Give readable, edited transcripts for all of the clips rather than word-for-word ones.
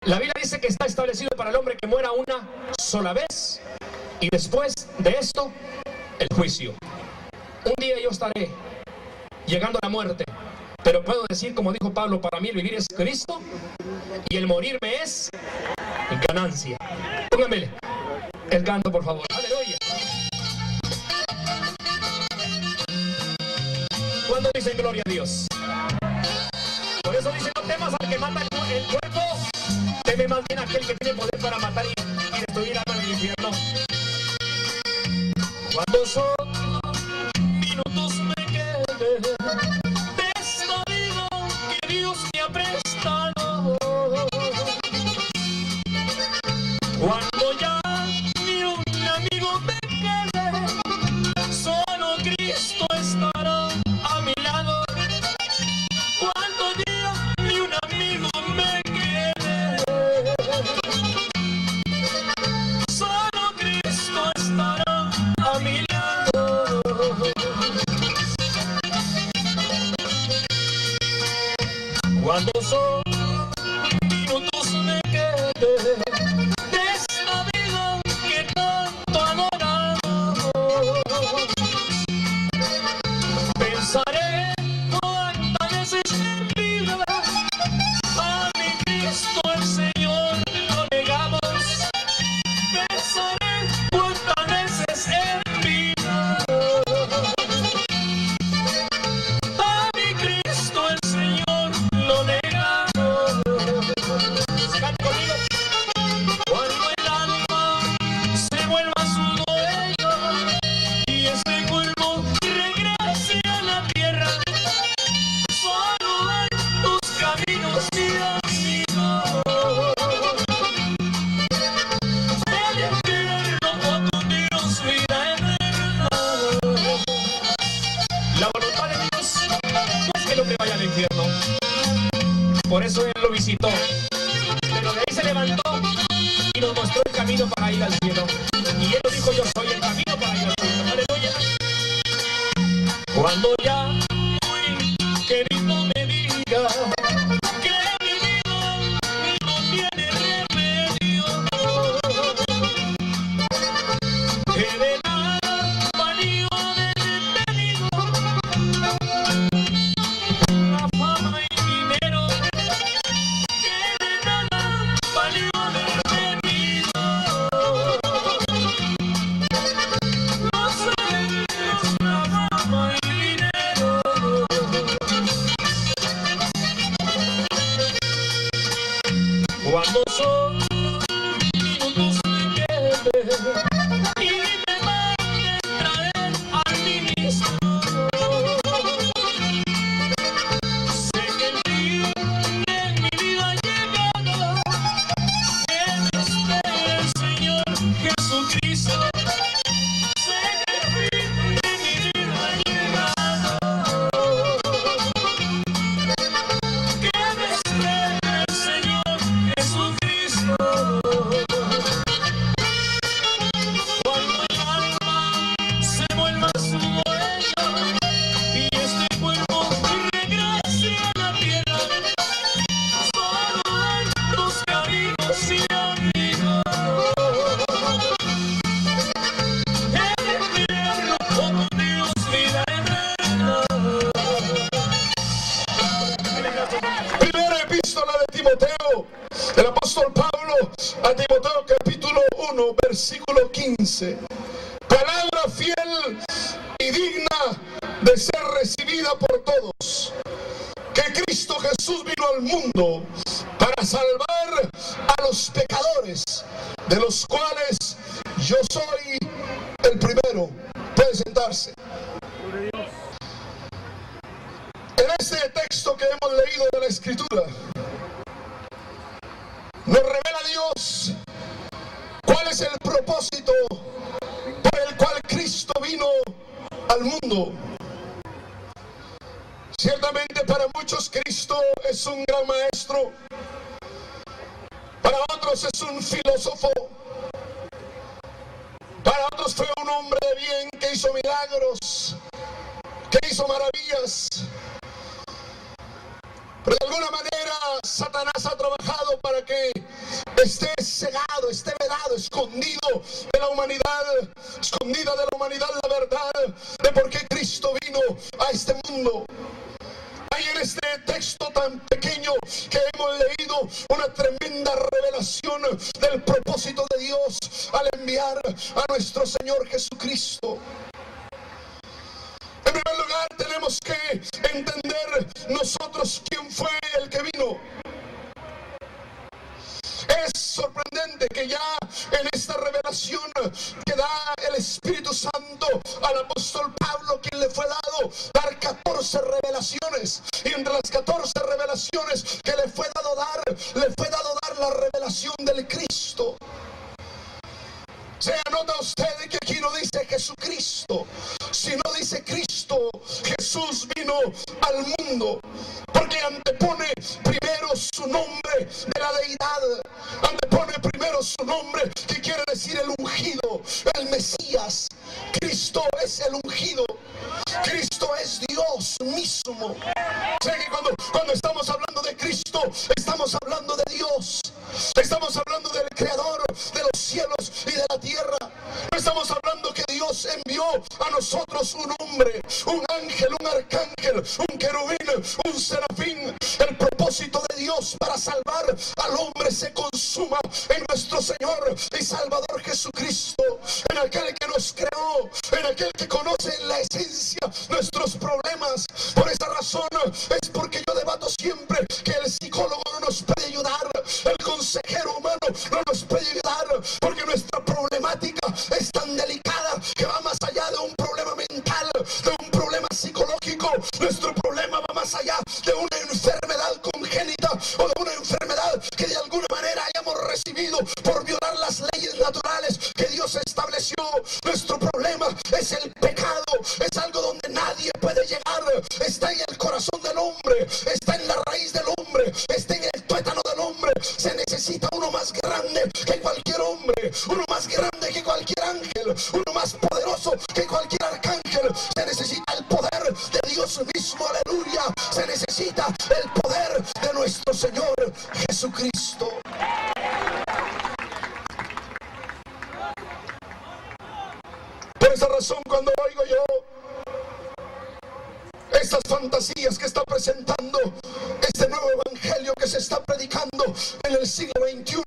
La Biblia dice que está establecido para el hombre que muera una sola vez y después de esto, el juicio. Un día yo estaré llegando a la muerte, pero puedo decir, como dijo Pablo, para mí el vivir es Cristo y el morir me es ganancia. Pónganmele el canto, por favor. Aleluya. ¿Cuándo dicen gloria a Dios? Por eso dice, no temas al que mata el cuerpo, teme más bien a aquel que tiene poder para matar y destruir alma en el infierno. Cuando son minutos me quedé de esta vida que Dios me ha prestado, cuando ya ni un amigo me quede, solo Cristo estará a mi lado. Cuando ya ni un amigo me quede, solo Cristo estará a mi lado. Cuando son minutos me quede de esta vida que tanto adoramos, pensaré cuántas veces en vida a mi Cristo el Señor lo negamos. Pensaré cuántas veces en vida a mi Cristo el Señor lo negamos. Can conmigo. Cuando el alma se vuelva su dueño y este cuerpo regrese a la tierra, solo en tus caminos irá mi Dios. El infierno con Dios vida eterna. La voluntad de Dios no es que el hombre vaya al infierno. Por eso Él lo visitó. Pero de ahí se levantó y nos mostró el camino para ir al cielo. Y Él nos dijo, yo soy el camino para ir al cielo. Aleluya. Cuando ya muy querido me diga que mi vida no tiene remedio, que de nada valió del enemigo la fama y dinero, que de nada valió del enemigo los celos, la fama y dinero. Cuando son minutos me quede y me manden traer al ministro, sé que el fin de mi vida ha llegado, que me espera el Señor Jesucristo. Sé que el fin de mi vida ha llegado, que me espera el Señor Jesucristo. Cuando el alma se vuelva su dueño y este cuerpo regrese a la tierra, solo en tus caminos irá mi Dios. El infierno con Dios vida eterna. Primera epístola de Timoteo, el apóstol Pablo a Timoteo, capítulo 1, versículo 15. Palabra fiel y digna de ser recibida por todos, que Cristo Jesús vino al mundo para salvar a los pecadores, de los cuales yo soy el primero. Puede sentarse. En este texto que hemos leído de la Escritura, nos revela Dios cuál es el propósito por el cual Cristo vino al mundo. Ciertamente para muchos Cristo es un gran maestro, para otros es un filósofo, para otros fue un hombre de bien que hizo milagros, que hizo maravillas. Pero de alguna manera Satanás ha trabajado para que esté cegado, esté vedado, escondido de la humanidad, escondida de la humanidad la verdad de por qué Cristo vino a este mundo. Hay en este texto tan pequeño que hemos leído una tremenda revelación del propósito de Dios al enviar a nuestro Señor Jesucristo. En primer lugar, tenemos que entender nosotros quién fue el que vino. Es sorprendente que ya en esta revelación que da el Espíritu Santo al apóstol Pablo, quien le fue dado dar 14 revelaciones, y entre las 14 revelaciones que le fue dado dar la revelación del Cristo. Se anota usted que aquí no dice Jesucristo, sino dice Cristo. Jesús vino al mundo porque antepone primero su nombre de la deidad, antepone primero su nombre, que quiere decir el ungido, el Mesías. Cristo es el ungido, Cristo es Dios mismo. O sea que cuando estamos hablando de Cristo, estamos hablando de Dios, estamos hablando del Creador de los cielos y de la tierra. No estamos hablando que Dios envió a nosotros un hombre, un ángel, un arcángel, un querubín, un serafín. El propósito de Dios para salvar al hombre se consuma en nuestro Señor y Salvador Jesucristo, en aquel que nos creó, en aquel que conoce en la esencia nuestros problemas. Por esa razón es porque yo debato siempre que el psicólogo no nos puede ayudar, el consejero humano no nos puede ayudar, porque nuestra problemática es tan delicada que va más allá de un problema mental, de un problema psicológico. Nuestro problema va más allá de una enfermedad congénita o de una enfermedad que de alguna manera hayamos recibido por violar las leyes naturales que Dios estableció. Nuestro problema es el pecado, es algo donde nadie puede llegar. Está en el corazón del hombre, está en la raíz del hombre, está en el tuétano del hombre. Se necesita uno más grande que cualquier hombre, uno más grande que cualquier ángel, uno más poderoso que cualquier arcángel. Se necesita el poder de Dios mismo, aleluya. Se necesita el poder de nuestro Señor Jesucristo. Por esa razón, cuando oigo yo estas fantasías que está presentando este nuevo evangelio que se está predicando en el siglo XXI,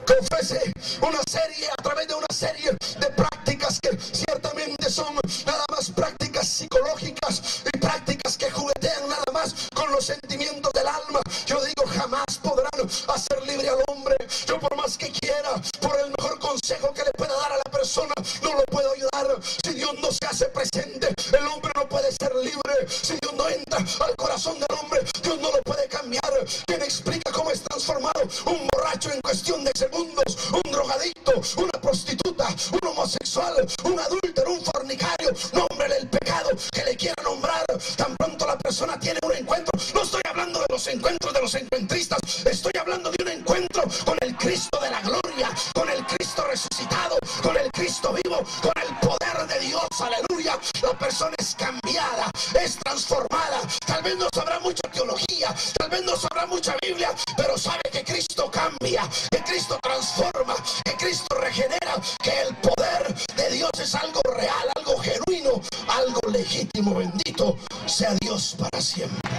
que ofrece una serie, a través de una serie de prácticas que ciertamente son nada más prácticas psicológicas y prácticas que juguetean nada más con los sentimientos del alma, yo digo, jamás podrán hacer libre al hombre. Yo, por más que quiera, por el mejor consejo que le pueda dar a la persona, no lo puedo ayudar. Si Dios no se hace presente, el hombre no puede ser libre. Si Dios no entra al corazón del hombre, Dios no lo puede cambiar. ¿Quién explica cómo es transformado un borracho en cuestión de segundos? Un drogadicto, una prostituta, un homosexual, un adúltero, un fornicario. Nómbrele el pecado que le quiera nombrar. Tan pronto la persona tiene un encuentro. No estoy hablando de los encuentros de los encuentristas, estoy hablando de un encuentro con el Cristo de la gloria, con el Cristo resucitado, con el Cristo vivo, con el poder de Dios, aleluya. La persona es cambiada, es transformada. Tal vez no sabrá mucha teología, tal vez no sabrá mucha Biblia, pero sabe que Cristo cambia, que Cristo transforma, que Cristo regenera, que el poder de Dios es algo real, algo genuino, algo legítimo. Bendito sea Dios para siempre.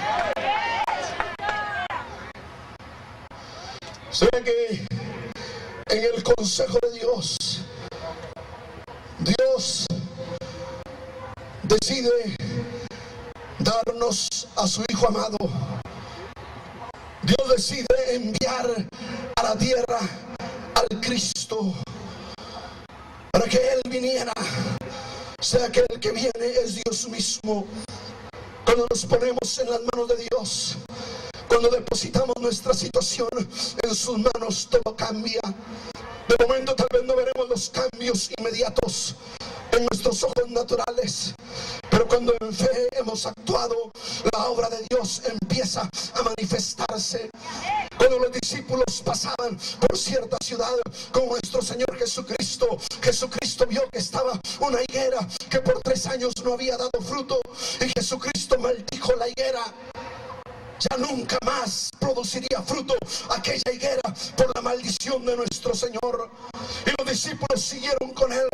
O sea que en el consejo de Dios, Dios decide darnos a su Hijo amado. Dios decide enviar a la tierra al Cristo para que Él viniera. O sea que el que viene es Dios mismo. Cuando nos ponemos en las manos de Dios, cuando depositamos nuestra situación en sus manos, todo cambia. De momento tal vez no veremos los cambios inmediatos en nuestros ojos naturales, pero cuando en fe hemos actuado, la obra de Dios empieza a manifestarse. Cuando los discípulos pasaban por cierta ciudad con nuestro Señor Jesucristo, Jesucristo vio que estaba una higuera que por 3 años no había dado fruto, y Jesucristo maldijo la higuera. Ya nunca más produciría fruto aquella higuera por la maldición de nuestro Señor. Y los discípulos siguieron con él.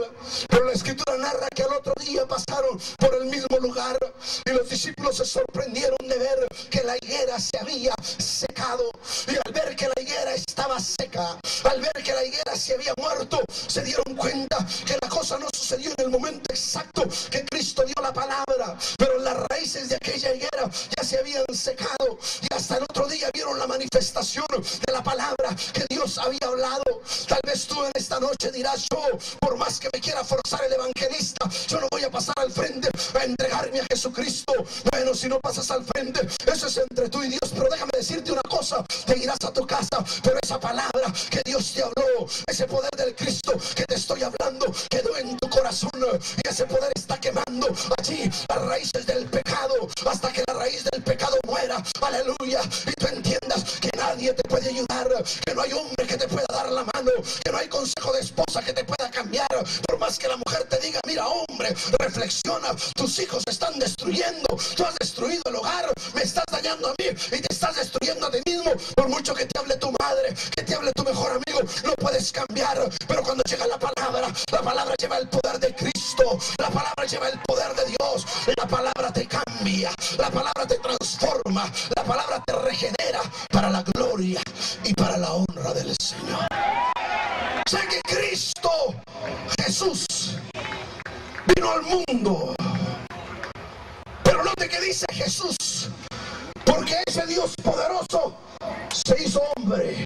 Pero la escritura narra que al otro día pasaron por el mismo lugar y los discípulos se sorprendieron de ver que la higuera se había secado. Y al ver que la higuera estaba seca, al ver que la higuera se había muerto, se dieron cuenta que la cosa no sucedió en el momento exacto que Cristo dio la palabra, pero las raíces de aquella higuera ya se habían secado, y hasta el otro día vieron la manifestación de la palabra que Dios había hablado. Tal vez tú en esta noche dirás: yo, por más que me quiera forzar el evangelista, yo no voy a pasar al frente a entregarme a Jesucristo. Bueno, si no pasas al frente, eso es entre tú y Dios. Pero déjame decirte una cosa: te irás a tu casa, pero esa palabra que Dios te habló, ese poder del Cristo que te estoy hablando, quedó en tu corazón, y ese poder está quemando allí las raíces del pecado, hasta que la raíz del pecado muera. Aleluya. Y tú entiendas que nadie te puede ayudar, que no hay hombre que te pueda dar la mano, que no hay consejo de esposa que te pueda cambiar. Por más que la mujer te diga: mira, hombre, reflexiona, tus hijos se están destruyendo, tú has destruido el hogar, me estás dañando a mí y te estás destruyendo a ti mismo. Por mucho que te hable tu madre, que te hable tu mejor amigo, no puedes cambiar. Pero cuando llega la palabra lleva el poder de Cristo, la palabra lleva el poder de Dios, la palabra te cambia, la palabra te transforma, la palabra te regenera para la gloria y para la honra del Señor. Sé que Cristo Jesús vino al mundo, pero note que dice Jesús, porque ese Dios poderoso se hizo hombre.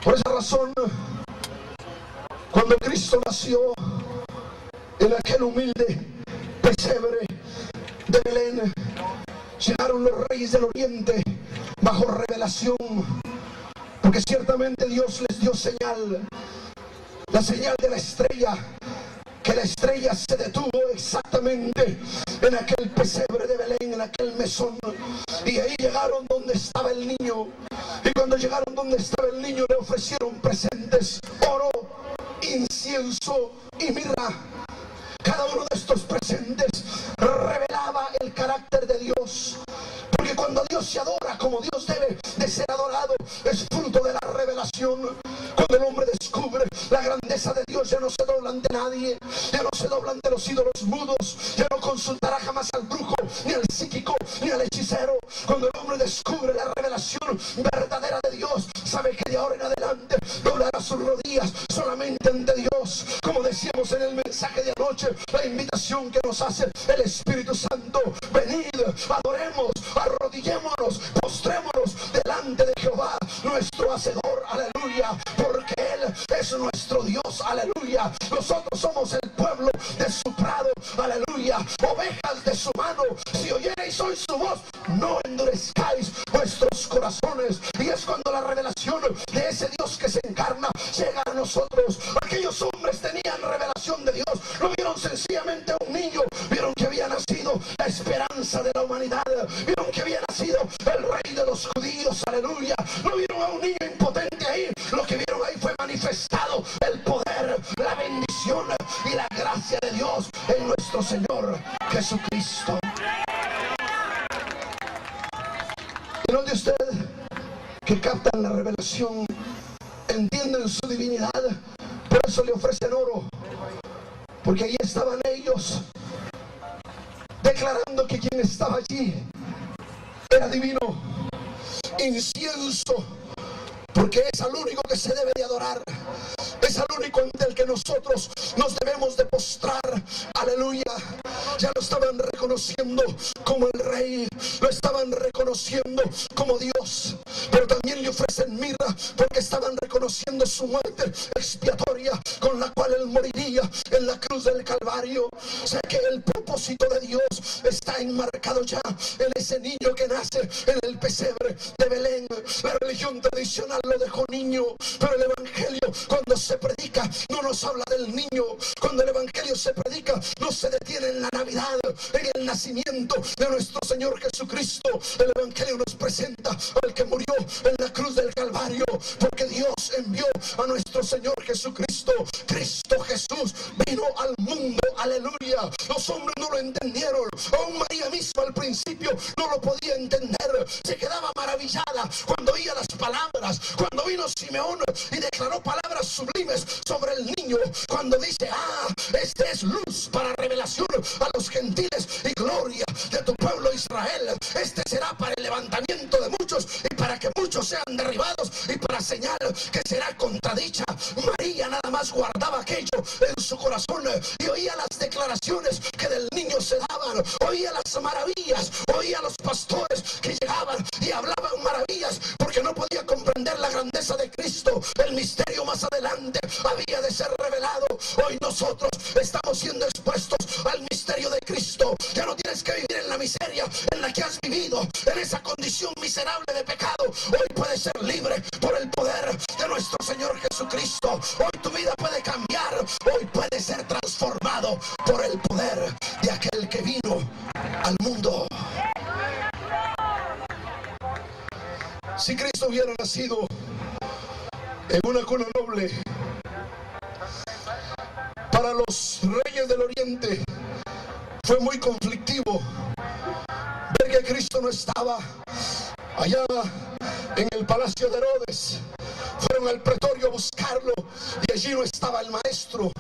Por esa razón, cuando Cristo nació en aquel humilde pesebre de Belén, llegaron los reyes del oriente bajo revelación, porque ciertamente Dios les dio señal, la señal de la estrella, que la estrella se detuvo exactamente en aquel pesebre de Belén, en aquel mesón, y ahí llegaron donde estaba el niño. Y cuando llegaron donde estaba el niño, le ofrecieron presentes: oro, incienso y mirra. Cada uno de estos presentes revelaba el carácter de Dios, porque cuando Dios se adora como Dios debe de ser adorado, es fruto de la revelación. Cuando el hombre descubre la grandeza de Dios, ya no se dobla ante nadie, ya no se dobla ante los ídolos mudos, ya no consultará jamás al brujo, ni al psíquico, ni al hechicero. Cuando el hombre descubre la revelación verdadera de Dios, sabe que de ahora en adelante doblará sus rodillas solamente ante Dios. Como decíamos en el mensaje de anoche, la invitación que nos hace el Espíritu Santo: venid, adoremos, arrodillémonos, postrémonos delante de Jehová, nuestro Hacedor, aleluya, porque Él es nuestro Dios, aleluya. Nosotros somos el pueblo de su prado, aleluya, ovejas de su mano. Si oyereis hoy su voz, no endurezcáis vuestros corazones. Y es cuando la revelación de ese Dios que se encarna llega a nosotros. Aquellos hombres tenían revelación de Dios, no vieron sencillamente a un niño, vieron que había nacido la esperanza de la humanidad, vieron que había nacido el rey de los judíos, aleluya. No vieron a un niño impotente ahí, lo que vieron ahí fue manifestado el poder, la bendición y la gracia de Dios en nuestro Señor Jesucristo. Y note usted que captan la revelación, entienden su divinidad, por eso le ofrecen oro, porque ahí estaban ellos declarando que quien estaba allí era divino. Incienso, porque es al único que se debe de adorar, es al único ante el que nosotros nos debemos de postrar, aleluya. Ya lo estaban reconociendo como el rey, lo estaban reconociendo como Dios, pero también le ofrecen mirra, porque estaban reconociendo su muerte expiatoria con la cual Él moriría en la cruz del Calvario. Sé que el propósito de Dios está enmarcado ya en ese niño que nace en el pesebre de Belén. La religión tradicional lo dejó niño, pero el evangelio, cuando cuando se predica no nos habla del niño. Cuando el evangelio se predica no se detiene en la Navidad, en el nacimiento de nuestro Señor Jesucristo. El evangelio nos presenta al que murió en la cruz del Calvario, porque Dios envió a nuestro Señor Jesucristo. Cristo Jesús vino al mundo, aleluya. Los hombres no lo entendieron, aún María misma al principio no lo podía entender. Se quedaba maravillada cuando oía las palabras, cuando vino Simeón y declaró palabras sublimes sobre el niño, cuando dice: este es luz para revelación a los gentiles y gloria de tu pueblo Israel. Este será para el levantamiento de muchos y para que muchos sean derribados y para señal que será contradicha. María nada más guardaba aquello en su corazón y oía las declaraciones que del niño se daban, oía las maravillas, oía a los pastores que llegaban y hablaban maravillas, porque no podía comprender la grandeza de Cristo. El misterio más adelante había de ser revelado. Hoy nosotros estamos siendo expuestos al misterio de Cristo. Ya no tienes que vivir en la miseria en la que has vivido, en esa condición miserable de pecado. Hoy puedes ser libre por el poder de nuestro Señor Jesucristo. Hoy tu vida puede cambiar, hoy puede ser transformado por el poder de aquel que vino al mundo. Si Cristo hubiera nacido en una cuna noble, para los reyes del Oriente fue muy conflictivo ver que Cristo no estaba allá en el palacio de Herodes. Fueron al pretorio a buscarlo y allí no estaba el maestro.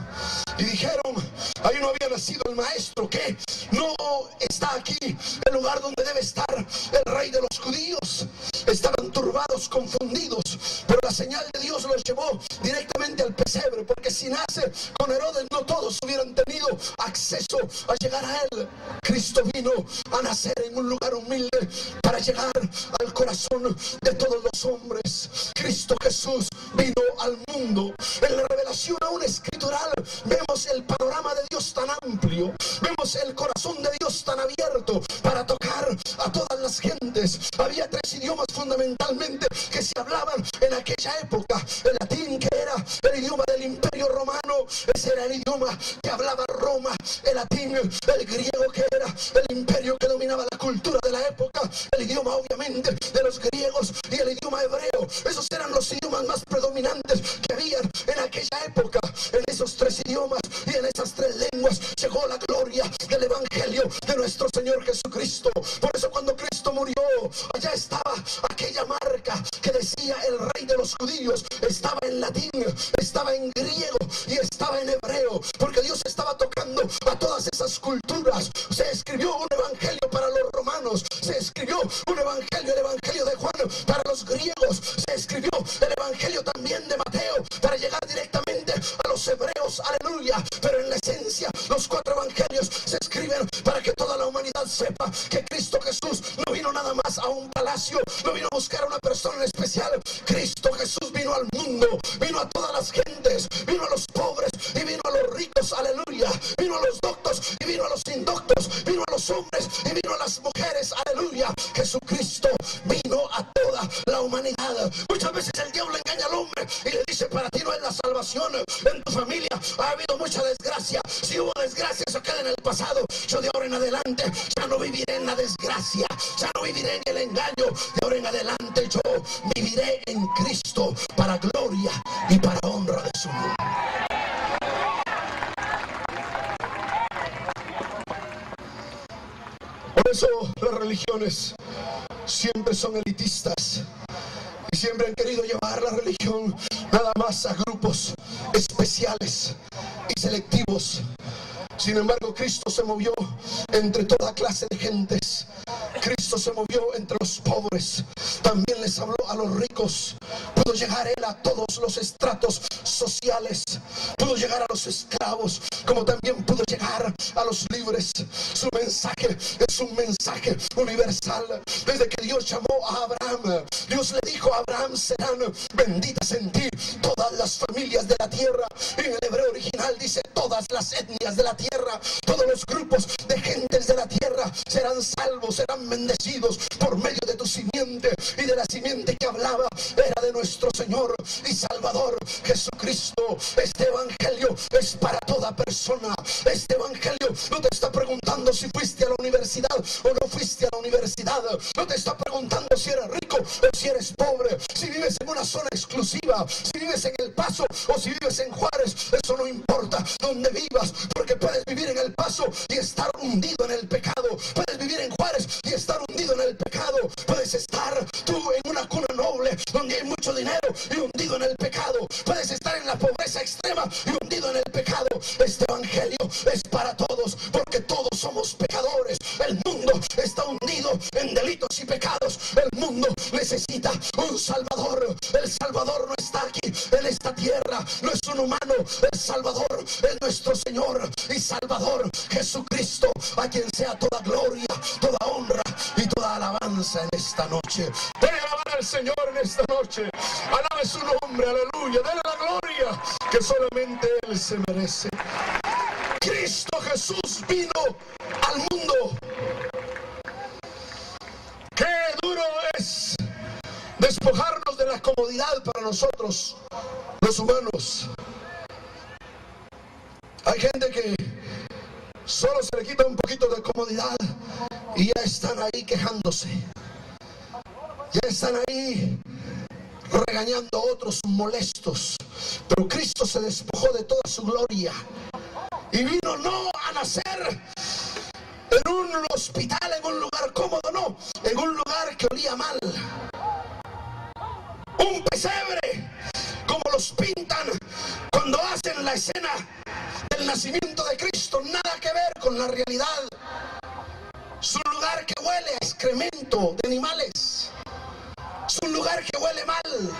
Y dijeron: ahí no había nacido el maestro. ¿Qué? No está aquí el lugar donde debe estar el rey de los judíos. Estaban turbados, confundidos, pero la señal de Dios los llevó directamente al pesebre, porque si nace con Herodes no todos hubieran tenido acceso a llegar a él. Cristo vino a nacer en un lugar humilde para llegar al corazón de todos los hombres. Cristo Jesús vino al mundo. En la revelación aún escritural vemos el panorama de Dios tan amplio, vemos el corazón de Dios tan abierto para tocar a todas las gentes. Había tres idiomas fundamentalmente que se hablaban en aquella época: el latín, que era el idioma del Imperio Romano, ese era el idioma que hablaba Roma; el latín, el griego, que era el imperio que dominaba la cultura de la época; el idioma obviamente de los griegos, y el idioma hebreo. Esos eran los idiomas más predominantes que habían en aquella época. En esos tres idiomas y en esas tres lenguas llegó la gloria del evangelio de nuestro Señor Jesucristo. Por eso cuando Cristo murió, allá estaba aquella marca que decía el rey de los judíos. Estaba en latín, estaba en griego y estaba en hebreo, porque Dios estaba tocando a todas esas culturas. Se escribió un evangelio para los romanos, se escribió un evangelio, el evangelio de Juan, para los griegos, se escribió el evangelio también de Mateo para llegar directamente a los hebreos, aleluya. Pero en la esencia los cuatro evangelios se escriben para que toda la humanidad sepa que Cristo Jesús no vino nada más a un palacio, no vino a buscar a una persona en especial. Cristo Jesús vino al mundo, vino a todas las gentes, vino a los pobres y vino a los ricos, aleluya. Vino a los doctos y vino a los indoctos, vino a los hombres y vino a las mujeres, aleluya. Jesucristo vino a toda la humanidad. Muchas veces el diablo engaña al hombre y le dice: para ti no es la salvación, en tu familia ha habido mucha desgracia. Si hubo desgracia, eso queda en el pasado. Yo de ahora en adelante ya no viviré en la desgracia, ya no viviré en el engaño. De ahora en adelante yo viviré en Cristo para gloria y para honra de su nombre. Por eso las religiones siempre son elitistas y siempre han querido llevar la religión nada más a grupos especiales y selectivos. Sin embargo, Cristo se movió entre toda clase de gentes. Cristo se movió entre los pobres, también les habló a los ricos. Pudo llegar él a todos los estratos sociales, pudo llegar a los esclavos, como también pudo llegar a los libres. Su mensaje es un mensaje universal. Desde que Dios llamó a Abraham, Dios le dijo: a Abraham serán benditas en ti todas las familias de la tierra. En el hebreo original dice: todas las etnias de la tierra, todos los grupos de gentes de la tierra serán salvos, serán bendecidos por medio de tu simiente. y de la simiente que hablaba era de nuestro Señor y Salvador Jesucristo. Este evangelio es para toda persona. Este evangelio no te está preguntando si fuiste a la universidad o no fuiste a la universidad. No te está preguntando si eres rico o si eres pobre, si vives en una zona exclusiva, si vives en El Paso o si vives en Juárez. Eso no importa donde vivas, porque puedes vivir en El Paso y estar hundido en el pecado. Puedes vivir en Juárez y estar hundido en el pecado. Puedes estar tú en una cuna noble donde hay mucho dinero y hundido en el pecado. Puedes estar en la pobreza extrema y hundido en el pecado. Este evangelio es para todos, porque todos somos pecadores. El mundo está hundido en delitos y pecados. El mundo necesita un Salvador. El Salvador no está aquí en esta tierra, no es un humano. El Salvador es nuestro Señor y Salvador Jesucristo, a quien sea toda gloria, toda honra y toda alabanza en esta noche. Voy a alabar al Señor en esta noche. Alabe su nombre, aleluya. Dale la gloria que solamente Él se merece. Cristo Jesús vino al mundo. Qué duro es despojarnos de la comodidad para nosotros, los humanos. Hay gente que solo se le quita un poquito de comodidad y ya están ahí quejándose. Ya están ahí regañando a otros molestos. Pero Cristo se despojó de toda su gloria y vino no a nacer en un hospital, en un lugar cómodo, no, en un lugar que olía mal. Un pesebre, como los pintan cuando hacen la escena del nacimiento de Cristo, nada que ver con la realidad. Es un lugar que huele a excremento de animales. Es un lugar que huele mal.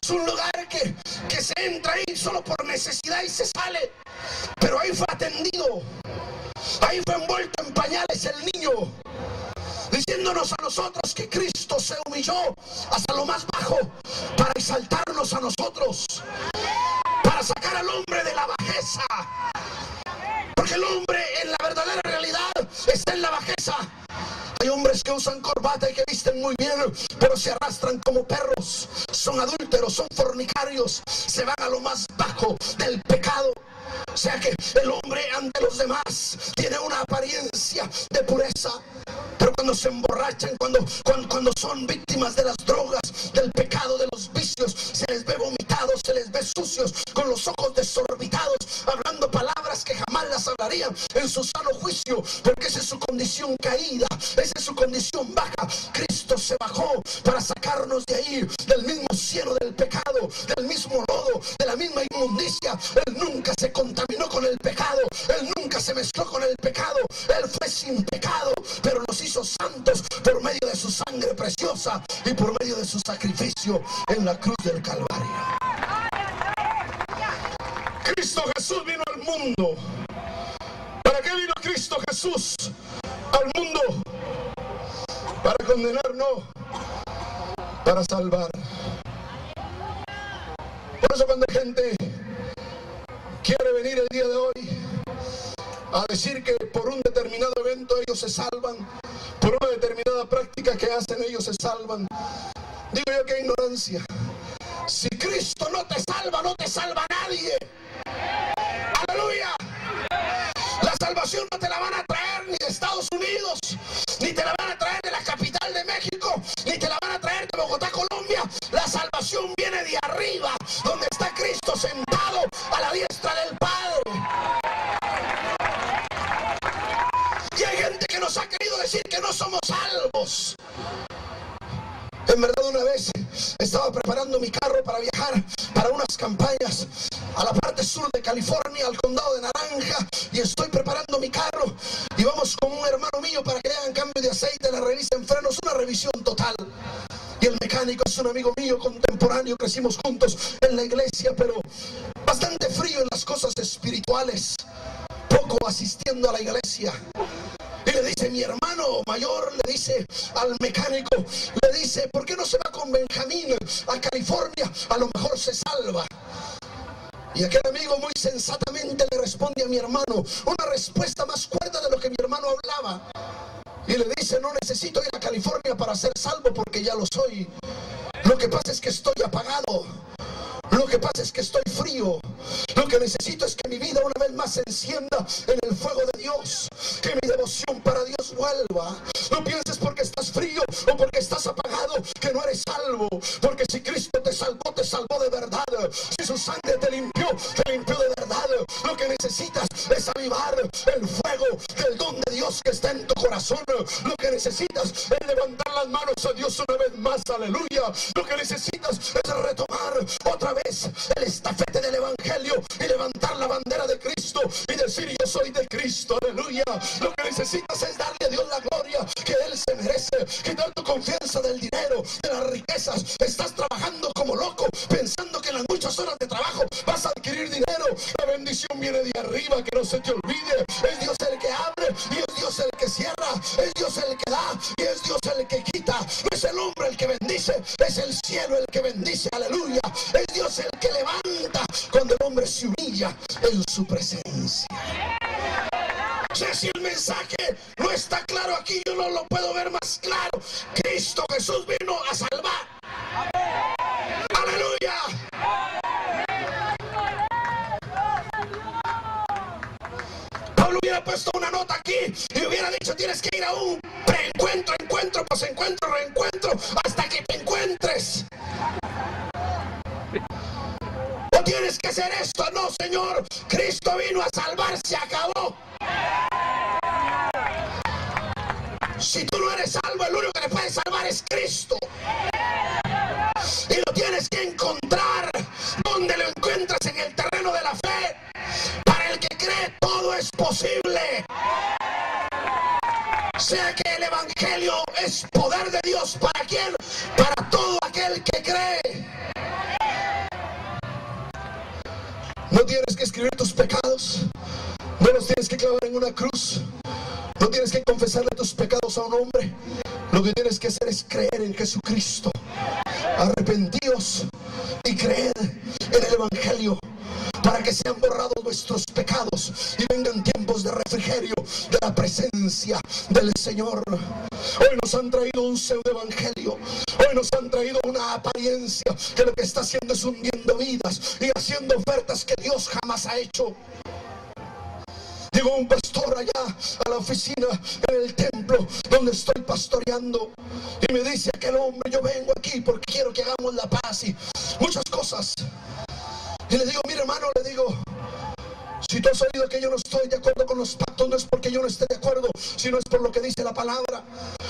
Es un lugar que se entra ahí solo por necesidad y se sale. Pero ahí fue atendido. Ahí fue envuelto en pañales el niño, diciéndonos a nosotros que Cristo se humilló hasta lo más bajo para exaltarnos a nosotros, para sacar al hombre de la bajeza. Porque el hombre en la verdadera realidad está en la bajeza. Hay hombres que usan corbata y que visten muy bien, pero se arrastran como perros. Son adúlteros, son fornicarios, se van a lo más bajo del pecado. O sea que el hombre ante los demás tiene una apariencia de pureza, pero cuando se emborrachan, cuando son víctimas de las drogas, del pecado, de los vicios, se les ve vomitados, se les ve sucios, con los ojos desorbitados, hablando palabras que jamás las hablarían en su sano juicio, porque esa es su condición caída, esa es su condición baja. Cristo se bajó para sacarnos de ahí, del mismo cielo del pecado, del mismo lodo, de la misma inmundicia. Él nunca se contaminó con el pecado, Él nunca se mezcló con el pecado. Él fue sin pecado, pero nos hizo santos por medio de su sangre preciosa y por medio de su sacrificio en la cruz del Calvario. Cristo Jesús vino al mundo. ¿Para qué vino Cristo Jesús al mundo? Para condenar, no, para salvar. Por eso cuando gente quiere venir el día de hoy a decir que por un determinado evento ellos se salvan, por una determinada práctica que hacen ellos se salvan, digo yo que ignorancia. Si Cristo no te salva, no te salva nadie. Aleluya. La salvación no te la van a traer ni de Estados Unidos, ni te la van a traer de la capital de México, ni te la van a traer de Bogotá, Colombia. La salvación viene de arriba, donde está Cristo sentado a la diestra del Padre. Y hay gente que nos ha querido decir que no somos salvos. En verdad, una vez estaba preparando mi carro para viajar para unas campañas a la parte sur de California, al condado de Naranja, y estoy preparando mi carro y vamos con un hermano mío para que le hagan cambio de aceite, le revisen frenos, una revisión total. Y el mecánico es un amigo mío contemporáneo, crecimos juntos en la iglesia, pero bastante frío en las cosas espirituales, poco asistiendo a la iglesia. Y le dice, mi hermano mayor le dice al mecánico, le dice, ¿por qué no se va con Benjamín a California? A lo mejor se salva. Y aquel amigo muy sensatamente le responde a mi hermano una respuesta más cuerda de lo que mi hermano hablaba. y le dice: no necesito ir a California para ser salvo porque ya lo soy. Lo que pasa es que estoy apagado. Lo que pasa es que estoy frío. Lo que necesito es que mi vida una vez más se encienda en el fuego de Dios. Que mi devoción para Dios vuelva. No pienses porque estás frío o porque estás apagado que no eres salvo. Porque si Cristo te salvó de verdad. Si su sangre te limpió de verdad. Lo que necesitas es avivar el fuego del don de Dios que está en tu corazón. Lo que necesitas es levantar las manos a Dios una vez más. Aleluya. Lo que necesitas es retomar otra vez el estafete del evangelio y levantar la bandera de Cristo y decir: yo soy de Cristo. Aleluya. Lo que necesitas es darle a Dios la gloria que Él se merece. Quitar tu confianza del dinero, de las riquezas. Estás trabajando como loco pensando que en las muchas horas de trabajo vas a adquirir dinero. La bendición viene de arriba, que no se te olvide. Es Dios el que abre y es Dios el que cierra. Es Dios el que da y es Dios el que quita. No es el hombre el que bendice, es el cielo el que bendice. Aleluya. Es Dios el que levanta cuando el hombre se humilla en su presencia. Si el mensaje no está claro aquí, yo no lo puedo ver más claro. Cristo Jesús vino a salvar. Aleluya. Pablo hubiera puesto una nota aquí y hubiera dicho: tienes que ir a un preencuentro, encuentro, posencuentro, reencuentro, hasta que te encuentres. O tienes que hacer esto. No, Señor, Cristo vino a salvar, se acabó. Si tú no eres salvo, el único que te puede salvar es Cristo. Y lo tienes que encontrar. ¿Dónde lo encuentras? En el terreno de la fe. Para el que cree, todo es posible. Sea que el evangelio es poder de Dios. ¿Para quién? Para todo aquel que cree. No tienes que escribir tus pecados. No los tienes que clavar en una cruz. No tienes que confesarle tus pecados a un hombre. Lo que tienes que hacer es creer en Jesucristo. Arrepentíos y creed en el evangelio, para que sean borrados vuestros pecados y vengan tiempos de refrigerio de la presencia del Señor. Hoy nos han traído un pseudo evangelio. Hoy nos han traído una apariencia que lo que está haciendo es hundiendo vidas y haciendo ofertas que Dios jamás ha hecho. Llegó un pastor allá a la oficina en el templo donde estoy pastoreando y me dice aquel hombre: yo vengo aquí porque quiero que hagamos la paz y muchas cosas. Y le digo: mire, hermano, le digo, si tú has oído que yo no estoy de acuerdo con los pactos, no es porque yo no esté de acuerdo, sino es por lo que dice la palabra.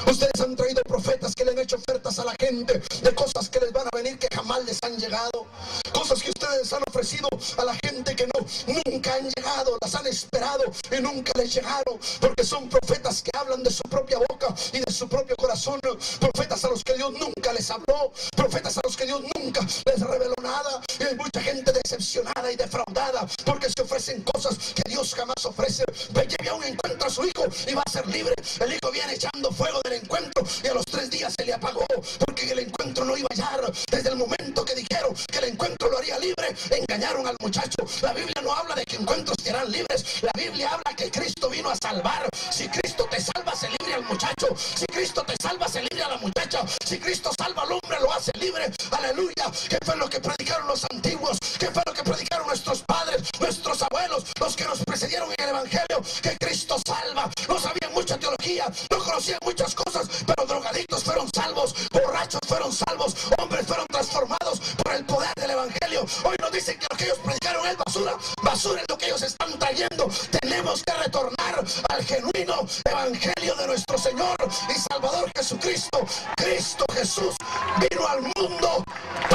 Ustedes han traído profetas que le han hecho ofertas a la gente de cosas que les van a venir que jamás les han llegado. Cosas que ustedes han ofrecido a la gente que nunca han llegado, las han esperado y nunca les llegaron, porque son profetas que hablan de su propia boca y de su propio corazón. Profetas a los que Dios nunca les habló, profetas a los que Dios nunca les reveló nada. Y hay mucha gente decepcionada y defraudada porque se ofrecen cosas que Dios jamás ofrece. Lleve a un encuentro a su hijo y va a ser libre. El hijo viene echando fuego del encuentro y a los 3 días se le apagó porque el encuentro no iba a hallar. Desde el momento que dijeron que el encuentro lo haría libre, engañaron al muchacho. La Biblia no habla de que encuentros te harán libres. La Biblia habla que Cristo vino a salvar. Si Cristo te salva, se libre al muchacho. Si Cristo te salva, se libre a la muchacha. Si Cristo salva al hombre, lo hace libre. Aleluya. ¿Qué fue lo que predicaron los antiguos? ¿Qué fue lo que predicaron nuestros padres, nuestros abuelos, los que nos precedieron en el evangelio? Que Cristo salva. No sabían mucha teología, no conocían muchas cosas, pero drogadictos fueron salvos, borrachos fueron salvos, hombres fueron transformados por el poder del evangelio. Hoy nos dicen que lo que ellos predicaron es basura. Basura es lo que ellos están trayendo. Tenemos que retornar al genuino evangelio de nuestro Señor y Salvador Jesucristo. Cristo Jesús vino al mundo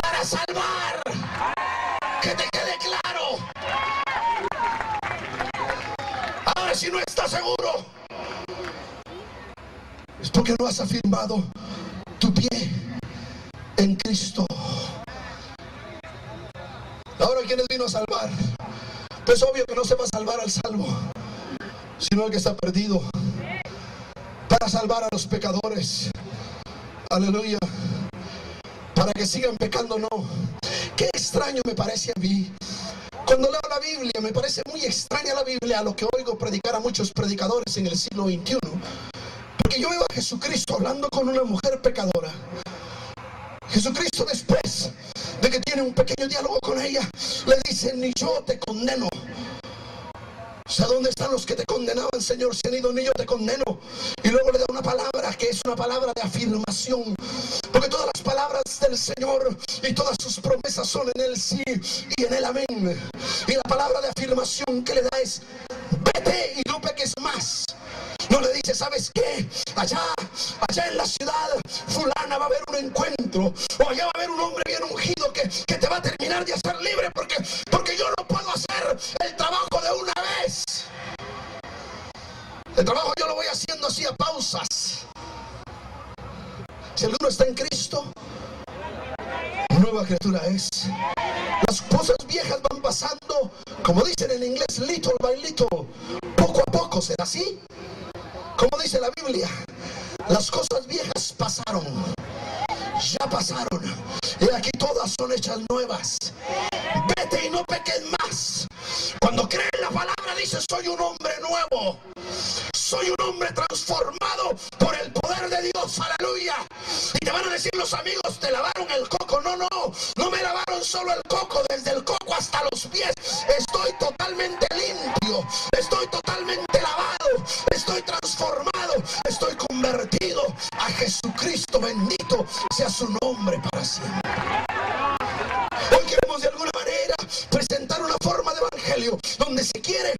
para salvar. Que te quede claro. Ahora, si no estás seguro, es porque no has afirmado tu pie en Cristo. Ahora, ¿quién vino a salvar? Pues obvio que no se va a salvar al salvo, sino el que está perdido. Para salvar a los pecadores. Aleluya. Para que sigan pecando, no. Qué extraño me parece a mí. Cuando leo la Biblia, me parece muy extraña la Biblia a lo que oigo predicar a muchos predicadores en el siglo XXI. Porque yo veo a Jesucristo hablando con una mujer pecadora. Jesucristo, después de que tiene un pequeño diálogo con ella, le dice: ni yo te condeno. O sea, ¿dónde están los que te condenaban, Señor? Se han ido, ni yo te condeno. Y luego le da una palabra que es una palabra de afirmación. Porque todas las palabras del Señor y todas sus promesas son en el sí y en el amén. Y la palabra de afirmación que le da es: vete y no peques más. No le dice: ¿sabes qué? Allá en la ciudad fulana va a haber un encuentro, o allá va a haber un hombre bien ungido que te va a terminar de hacer libre, porque yo no puedo hacer el trabajo de una vez. El trabajo yo lo voy haciendo así a pausas. Si alguno está en Cristo, nueva criatura es. Las cosas viejas van pasando, como dicen en inglés, little by little, poco a poco. ¿Será así? Como dice la Biblia, las cosas viejas pasaron, ya pasaron, y aquí todas son hechas nuevas. Vete y no peques más. Cuando crees la palabra, dices: soy un hombre nuevo, soy un hombre transformado por el poder de Dios. Aleluya. Y te van a decir los amigos: te lavaron el coco. No me lavaron solo el coco, desde el coco hasta los pies. Estoy totalmente limpio, estoy totalmente lavado, estoy transformado, estoy convertido a Jesucristo. Bendito sea su nombre para siempre. Hoy queremos de alguna manera presentar una forma de evangelio donde se quiere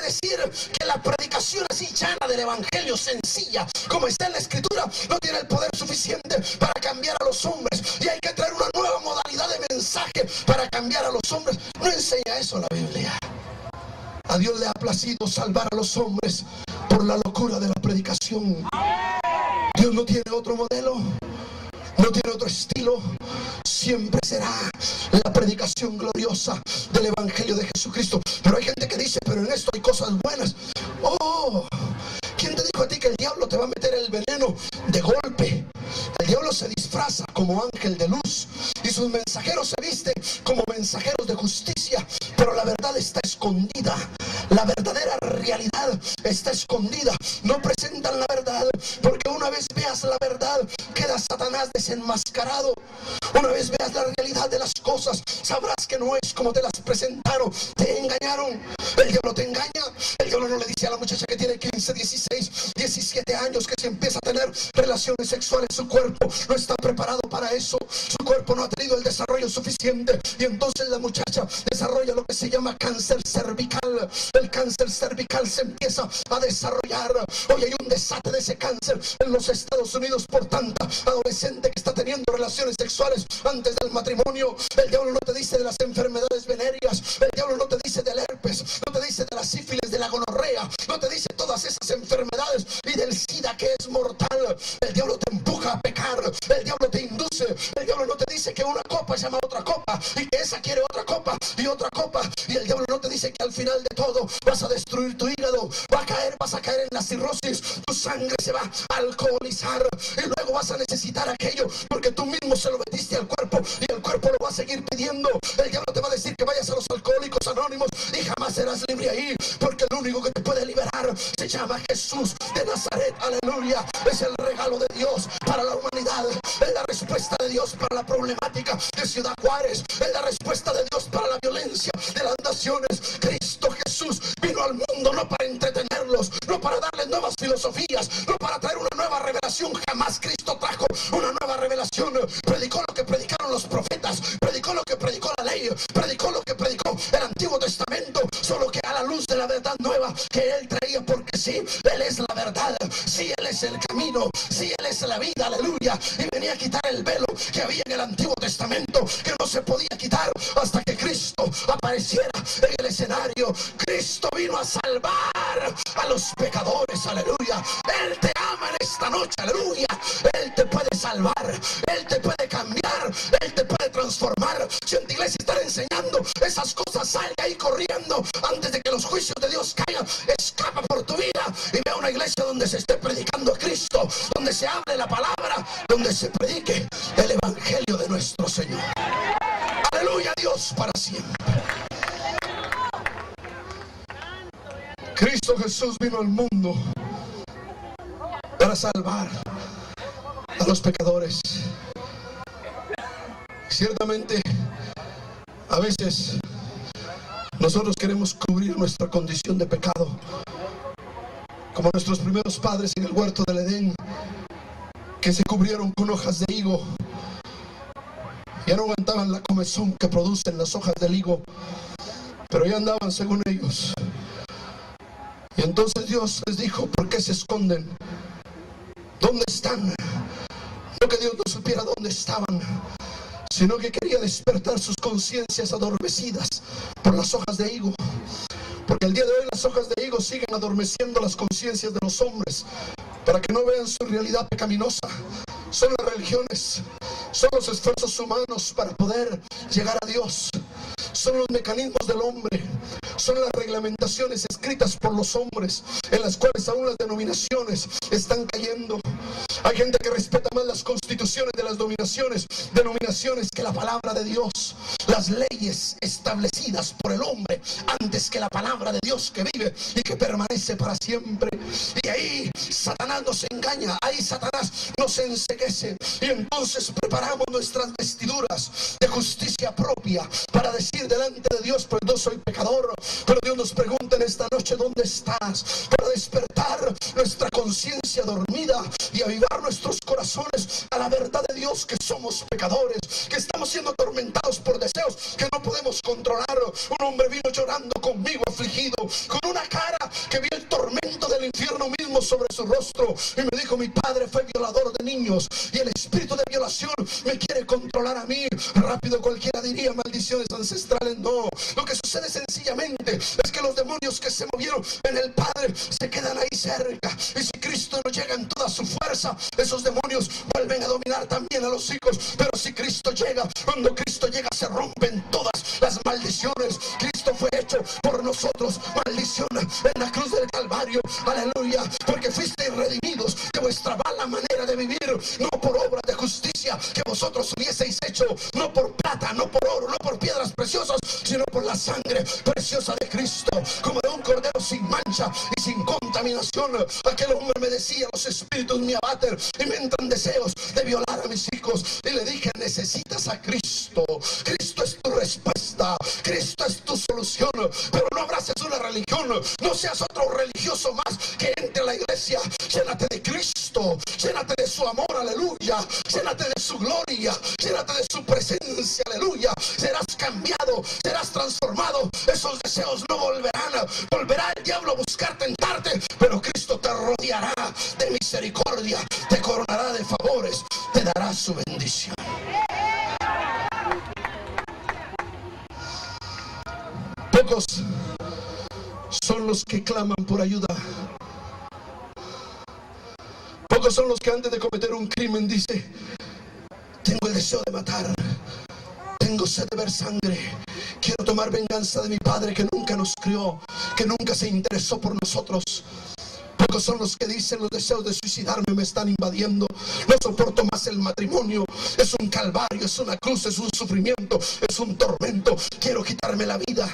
decir que la predicación así llana del evangelio, sencilla como está en la escritura, no tiene el poder suficiente para cambiar a los hombres, y hay que traer una nueva modalidad de mensaje para cambiar a los hombres. No enseña eso la Biblia. A Dios le ha placido salvar a los hombres por la locura de la predicación. Dios no tiene otro modelo, no tiene otro estilo. Siempre será la predicación gloriosa del evangelio de Jesucristo. Pero hay gente que dice: pero en esto hay cosas buenas. Oh, ¿quién te dijo a ti que el diablo te va a meter el veneno de golpe? El diablo se disfraza como ángel de luz y sus mensajeros se visten como mensajeros de justicia, pero la verdad está escondida. La verdadera realidad está escondida. No presentan la verdad, porque una vez veas la verdad, queda Satanás desenmascarado. Una vez veas la realidad de las cosas, sabrás que no es como te las presentaron. Te engañaron. El diablo te engaña. El diablo no le dice a la muchacha que tiene 15, 16, 17 años que si empieza a tener relaciones sexuales, su cuerpo no está preparado para eso. Su cuerpo no ha tenido el desarrollo suficiente, y entonces la muchacha desarrolla lo que se llama cáncer cervical. El cáncer cervical se empieza a desarrollar. Hoy hay un desate de ese cáncer en los Estados Unidos por tanta adolescente que está teniendo relaciones sexuales antes del matrimonio. El diablo no te dice de las enfermedades venéreas, el diablo no te dice del herpes, no te dice de la sífilis, de la gonorrea, no te dice todas esas enfermedades y del SIDA, que es mortal. El diablo te empuja a pecar, el diablo te induce. El diablo no te dice que una copa llama a otra copa y que esa quiere otra copa y otra copa, y el diablo no te dice que al final de todo vas a destruir tu hígado, vas a caer en la cirrosis, tu sangre se va a alcoholizar y luego vas a necesitar aquello porque tú mismo se lo metiste al cuerpo y el cuerpo lo va a seguir pidiendo. El diablo te va a decir que vayas a los alcohólicos anónimos y jamás serás libre ahí, porque el único que te puede liberar se llama Jesús de Nazaret. Aleluya. Es el regalo de Dios para la humanidad, es la respuesta de Dios para la problemática de Ciudad Juárez, es la respuesta de Dios para la violencia de las naciones. Cristo Jesús vino al mundo no para entretenerlos, no para darles nuevas filosofías, no para traer una nueva revelación. Jamás Cristo trajo una nueva revelación. Predicó lo que predicaron los profetas, predicó lo que predicó la ley, predicó lo que predicó el Antiguo Testamento, solo que a la luz de la verdad nueva que Él traía, porque sí, Él es la verdad, sí, Él es el camino, sí, Él es la vida. Aleluya. Y venía a quitar el velo que había en el Antiguo Testamento, que no se podía quitar hasta que Cristo apareciera en el escenario. Cristo vino a salvar a los pecadores. Aleluya. Él te ama en esta noche. Aleluya. Él te puede salvar, Él te puede cambiar, Él te puede transformar. Si en tu iglesia están enseñando esas cosas, salga ahí corriendo antes de que los juicios de Dios caigan. Escapa por tu vida y ve a una iglesia donde se esté predicando a Cristo, donde se hable la palabra, donde se predique el evangelio de nuestro Señor. Aleluya, Dios para siempre. Cristo Jesús vino al mundo para para salvar a los pecadores. Ciertamente, a veces nosotros queremos cubrir nuestra condición de pecado, como nuestros primeros padres en el huerto del Edén, que se cubrieron con hojas de higo. Ya no aguantaban la comezón que producen las hojas del higo, pero ya andaban según ellos. Y entonces Dios les dijo: ¿por qué se esconden? ¿Dónde están? No que Dios no supiera dónde estaban, sino que quería despertar sus conciencias adormecidas por las hojas de higo. Porque el día de hoy las hojas de higo siguen adormeciendo las conciencias de los hombres para que no vean su realidad pecaminosa. Son las religiones, son los esfuerzos humanos para poder llegar a Dios, son los mecanismos del hombre, son las reglamentaciones escritas por los hombres, en las cuales aún las denominaciones están cayendo. Hay gente que respeta más las constituciones de las denominaciones que la palabra de Dios, las leyes establecidas por el hombre, antes que la palabra de Dios que vive y que permanece para siempre. Y ahí Satanás nos engaña, ahí Satanás nos enceguece, y entonces preparamos nuestras vestiduras de justicia propia para decir delante de Dios: pues yo soy pecador. Pero Dios nos pregunta en esta noche: ¿dónde estás? Para despertar nuestra conciencia dormida y avivar nuestros corazones a la verdad de Dios, que somos pecadores, que estamos siendo atormentados por deseos que no podemos controlar. Un hombre vino llorando conmigo, afligido, con una cara que vio el tormento del infierno mismo sobre su rostro, y me dijo: mi padre fue violador de niños y el espíritu de violación me quiere controlar a mí. Rápido cualquiera diría: maldiciones ancestrales. No, lo que sucede sencillamente es que los demonios que se movieron en el padre se quedan ahí cerca, y si Cristo no llega en toda su fuerza, esos demonios vuelven a dominar también a los hijos. Pero si Cristo llega, cuando Cristo llega, se rompen todas las maldiciones. Cristo fue hecho por nosotros maldición en la cruz del Calvario, aleluya, porque fuisteis redimidos de vuestra mala manera de vivir, no por obras de justicia que vosotros hubieseis hecho, no por plata, no por oro, no por piedras preciosas, sino por la sangre preciosa de Cristo, como de un cordero sin mancha y sin contaminación. Aquel hombre me decía: los espíritus me abaten y me entran deseos de violar a mis hijos. Y le dije: necesitas a Cristo. Cristo es tu respuesta, Cristo es tu solución. Pero no abraces una religión, no seas otro religioso más que entre a la iglesia. Llénate de Cristo, llénate de su amor, aleluya, llénate de su gloria, llénate de su presencia, aleluya. Serás cambiado, serás transformado. Esos deseos no volverán. Volverá el diablo a buscar tentarte, pero Cristo te rodeará de misericordia, te coronará de favores, te dará su bendición. Pocos son los que claman por ayuda. Pocos son los que antes de cometer un crimen dice: tengo el deseo de matar, tengo sed de ver sangre, quiero tomar venganza de mi padre que nunca nos crió, que nunca se interesó por nosotros. Pocos son los que dicen: los deseos de suicidarme me están invadiendo, no soporto más el matrimonio, es un calvario, es una cruz, es un sufrimiento, es un tormento, quiero quitarme la vida.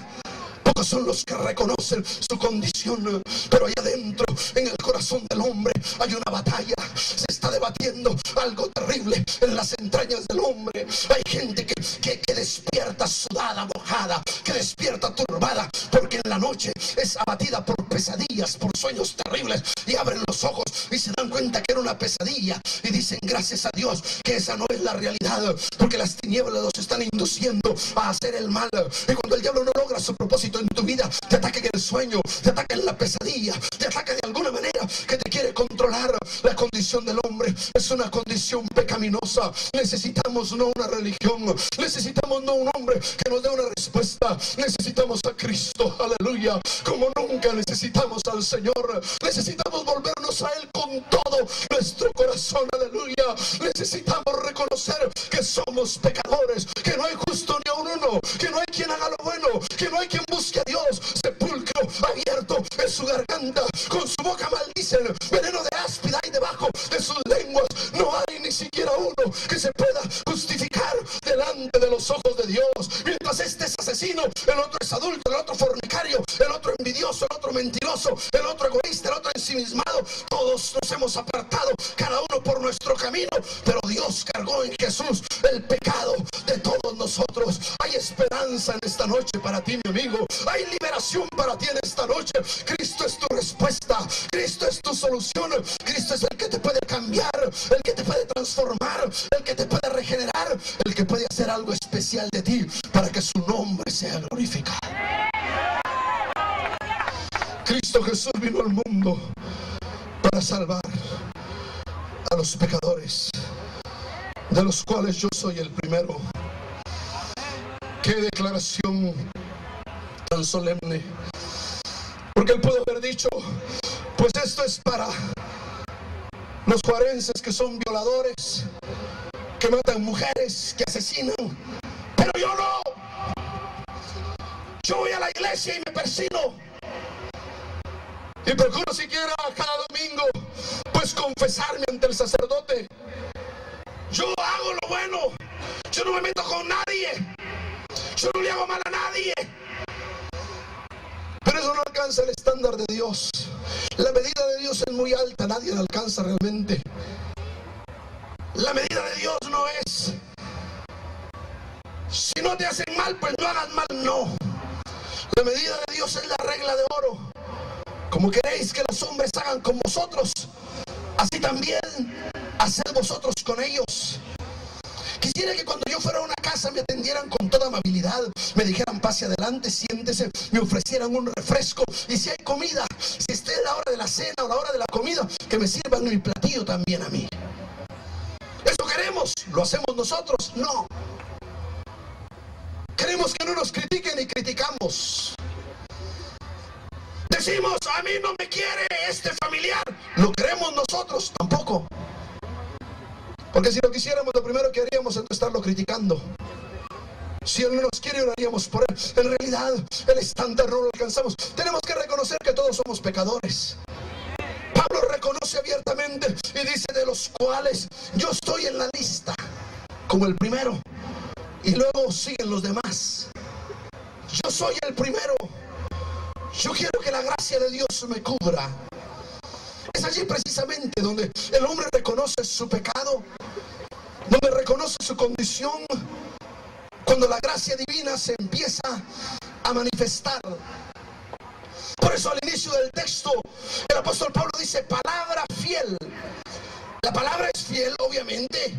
Pocos son los que reconocen su condición, pero allá adentro, en el corazón del hombre, hay una batalla. Se está debatiendo algo terrible en las entrañas del hombre. Hay gente que despierta sudada, mojada, que despierta turbada, porque en la noche es abatida por pesadillas, por sueños terribles, y abren los ojos y se dan cuenta que era una pesadilla, y dicen: gracias a Dios que esa no es la realidad, porque las tinieblas los están induciendo a hacer el mal. Y cuando el diablo no logra su propósito en tu vida, te ataca en el sueño, te ataca en la pesadilla, te ataca de alguna manera que te quiere controlar. La condición del hombre es una condición pecaminosa. Necesitamos no una religión, necesitamos no un hombre que nos dé una respuesta, necesitamos a Cristo, aleluya. Como nunca necesitamos al Señor, necesitamos volvernos a Él con todo nuestro corazón, aleluya. Necesitamos reconocer que somos pecadores, que no hay justo ni aun uno, que no hay quien haga lo bueno, que no hay quien busque a Dios. Sepulcro abierto en su garganta, con su boca maldicen, veneno de áspida y debajo de sus lenguas no hay ni siquiera uno que se pueda justificar delante de los ojos de Dios. Mientras este es asesino, el otro es adulto, el otro fornicario, el otro envidioso, envidioso, el otro mentiroso, el otro egoísta, el otro ensimismado. Todos nos hemos apartado, cada uno por nuestro camino, pero Dios cargó en Jesús el pecado de todos nosotros. Hay esperanza en esta noche para ti, mi amigo. Hay liberación para ti en esta noche. Cristo es tu respuesta, Cristo es tu solución, Cristo es el que te puede cambiar, el que te puede transformar, el que te puede regenerar, el que puede hacer algo especial de ti para que su nombre sea glorificado. Cristo Jesús vino al mundo para salvar a los pecadores, de los cuales yo soy el primero. Qué declaración tan solemne, porque él pudo haber dicho: pues esto es para los juarenses que son violadores, que matan mujeres, que asesinan. Pero yo no. Yo voy a la iglesia y me persino, y procuro siquiera cada domingo pues confesarme ante el sacerdote. Yo hago lo bueno, yo no me meto con nadie, yo no le hago mal a nadie. Pero eso no alcanza el estándar de Dios. La medida de Dios es muy alta, nadie la alcanza realmente. La medida de Dios no es: si no te hacen mal, pues no hagas mal, no. La medida de Dios es la regla de oro. Como queréis que los hombres hagan con vosotros, así también haced vosotros con ellos. Quisiera que cuando yo fuera a una casa me atendieran con toda amabilidad, me dijeran: pase adelante, siéntese, me ofrecieran un refresco, y si hay comida, si esté la hora de la cena o la hora de la comida, que me sirvan mi platillo también a mí. ¿Eso queremos? ¿Lo hacemos nosotros? No. Queremos que no nos critiquen y criticamos. Decimos: a mí no me quiere este familiar. ¿Lo queremos nosotros? Tampoco. Porque si lo quisiéramos, lo primero que haríamos es estarlo criticando. Si él no nos quiere, oraríamos por él. En realidad, el estándar no lo alcanzamos. Tenemos que reconocer que todos somos pecadores. Pablo reconoce abiertamente y dice: de los cuales yo estoy en la lista como el primero, y luego siguen los demás. Yo soy el primero. Yo quiero que la gracia de Dios me cubra. Es allí precisamente donde el hombre reconoce su pecado, donde reconoce su condición, cuando la gracia divina se empieza a manifestar. Por eso al inicio del texto el apóstol Pablo dice: palabra fiel. La palabra es fiel, obviamente,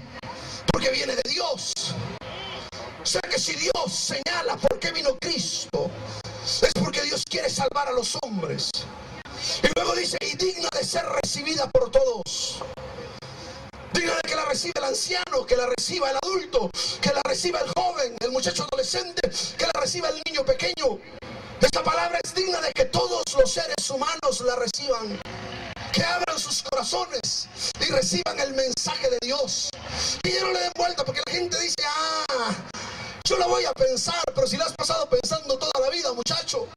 porque viene de Dios. O sea que si Dios señala por qué vino Cristo, es porque Dios quiere salvar a los hombres. Y luego dice: y digna de ser recibida por todos. Digna de que la reciba el anciano, que la reciba el adulto, que la reciba el joven, el muchacho adolescente, que la reciba el niño pequeño. Esta palabra es digna de que todos los seres humanos la reciban, que abran sus corazones y reciban el mensaje de Dios. Y ya no le den vuelta, porque la gente dice: yo lo voy a pensar. Pero si lo has pasado pensando toda la vida, muchacho.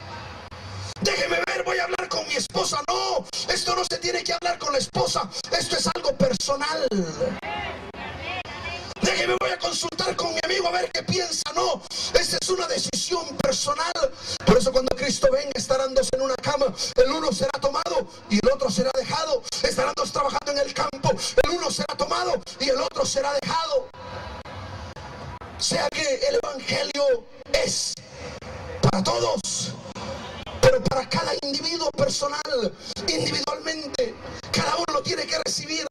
Déjeme ver, voy a hablar con mi esposa. No, esto no se tiene que hablar con la esposa, esto es algo personal. Déjeme, voy a consultar con mi amigo a ver qué piensa. No, esta es una decisión personal. Por eso cuando Cristo venga, estarán dos en una cama, el uno será tomado y el otro será dejado. Estarán dos trabajando en el campo, el uno será tomado y el otro será dejado. O sea que el evangelio es para todos, pero para cada individuo personal, individualmente. Cada uno lo tiene que recibir,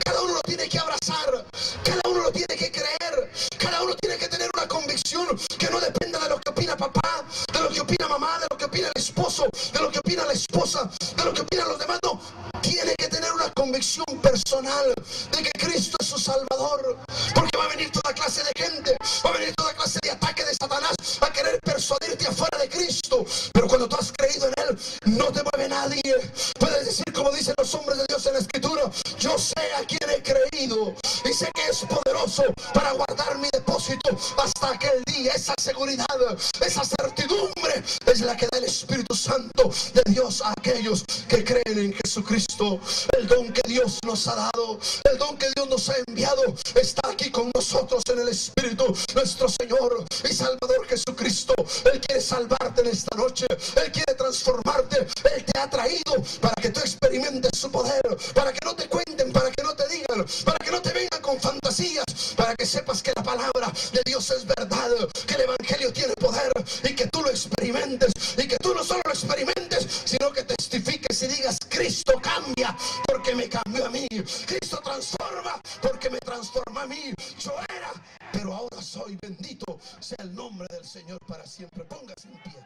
cada uno lo tiene que abrazar, cada uno lo tiene que creer, cada uno tiene que tener una convicción que no dependa de lo que opina papá, de lo que opina mamá, de lo que opina el esposo, de lo que opina la esposa, de lo que opinan los demás. No, tiene que tener una convicción personal de que Cristo es su Salvador, porque va a venir toda clase de gente, va a venir toda clase de ataque de Satanás a querer persuadirte afuera de Cristo. Pero cuando tú has creído en Él, no te mueve nadie. Puedes decir, como dicen los hombres de Dios en la Escritura: yo sé a quién he creído y sé que es poderoso para guardar mi depósito hasta aquel día. esa seguridad, esa certidumbre es la que da el Espíritu Santo de Dios a aquellos que creen en Jesucristo. El don que Dios nos ha dado, el don que Dios nos ha enviado, está aquí con nosotros en el Espíritu. Nuestro Señor y Salvador Jesucristo, Él quiere salvarte en esta noche. Él quiere transformarte. Él te ha traído para que tú experimentes su poder, para que no te cuenten, para que no te digan, para que no te vengan con fantasías, para que sepas que la palabra de Dios es verdad, que el Evangelio tiene poder y que tú lo experimentes, y que tú no solo lo experimentes, sino que testifiques y digas: Cristo cambia porque me cambió a mí, Cristo transforma porque me transforma a mí. Yo era, pero ahora soy. Bendito sea el nombre del Señor para siempre. Póngase en pie.